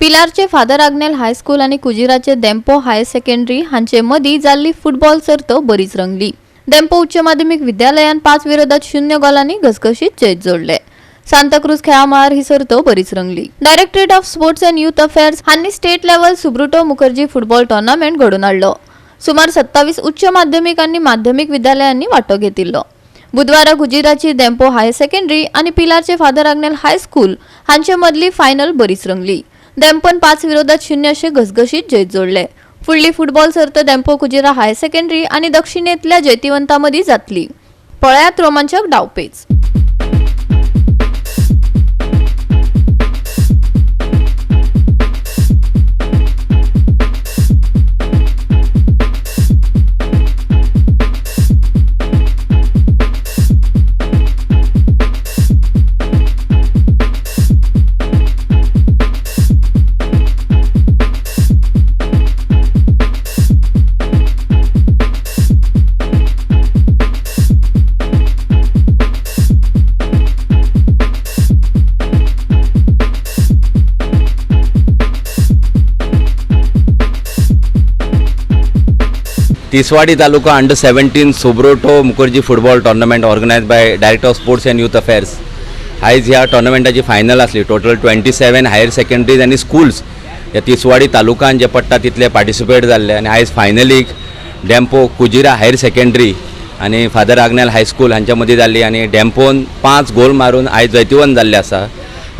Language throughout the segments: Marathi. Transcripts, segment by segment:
पिलारचे फादर आग्नेल हायस्कूल आणि कुजिराचे डेम्पो हायर सेकंडरी हांचे मदी जाल्ली फुटबॉल सर्त बरीच रंगली। डेम्पो उच्च माध्यमिक विद्यालयान 5-0 गोलांनी घसघशीत जैत जोडले। सांताक्रूज खेळामाळार ही सर्त बरीच रंगली। Directorate of sports and youth affairs हांनी state level Subroto Mukherjee football tournament घडून हाडलो। सुमार 27 उच्च माध्यमिक आणि माध्यमिक विद्यालयांनी वांटो घेतिल्लो। बुधवारा गुजरातची डेम्पो हायर सेकंडरी आणि पिलारचे फादर आग्नेल हायस्कूल हांचे मदली फायनल बरीच रंगली। डेम्पोन 5-0 असे घसघशीत जैत जोडले। फुडली फुटबॉल सर्त डेम्पो कुजिरा हायर सेकंडरी आणि दक्षिणेतल्या जैतिवंतांमदी जातली। पळयात रोमांचक डावपेच। तिसवाडी तालुका अंडर-17 Subroto Mukherjee football tournament organised by director of sports and youth affairs. आयज ह्या टुर्नामेंटाची फायनल आसली। टोटल 27 हायर सेकंडरीज आनी स्कूल्स ह्या तिसवाडी तालुकान जे पडटा तितले पार्टिसिपेट जाल्ले आणि आयज फायनलीक डेम्पो कुजिरा हायर सेकंडरी आणि फादर आग्नेल हायस्कूल हांच्या मदीं जाल्ली आणि डेम्पोन 5 गोल मारून आयज जैतिवंत जाल्ले आसा।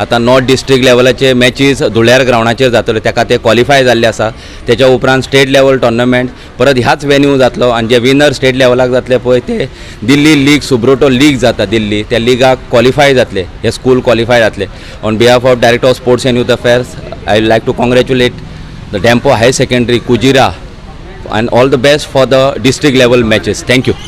आता नॉर्थ डिस्ट्रिक्ट लेवलाचे मॅचीस धुळ्यार ग्राउंडाचेर जातले, ताका ते क्वॉलिफाय जाल्ले आसा। त्याच्या उपरांत स्टेट लेवल टुर्नामेंट परत ह्याच वेन्यू जातलो आणि जे विनर स्टेट लेवलाक जातले पळय ते दिल्ली लीग सुब्रोटो लीग जाता दिल्ली, त्या लिगाक क्वॉलिफाय जातले, हे स्कूल क्वॉलिफाय जातले। On behalf of director of sports and youth affairs I would like to congratulate the Dempo higher secondary Cujira and all the best for the district level matches. Thank you.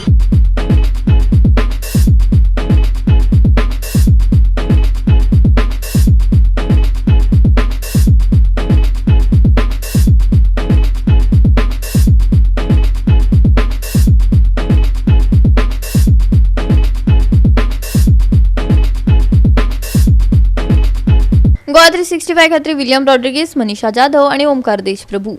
GOA365 खातीर विलियम रॉड्रिगीस, मनीषा जाधव आणि ओमकार देशप्रभू।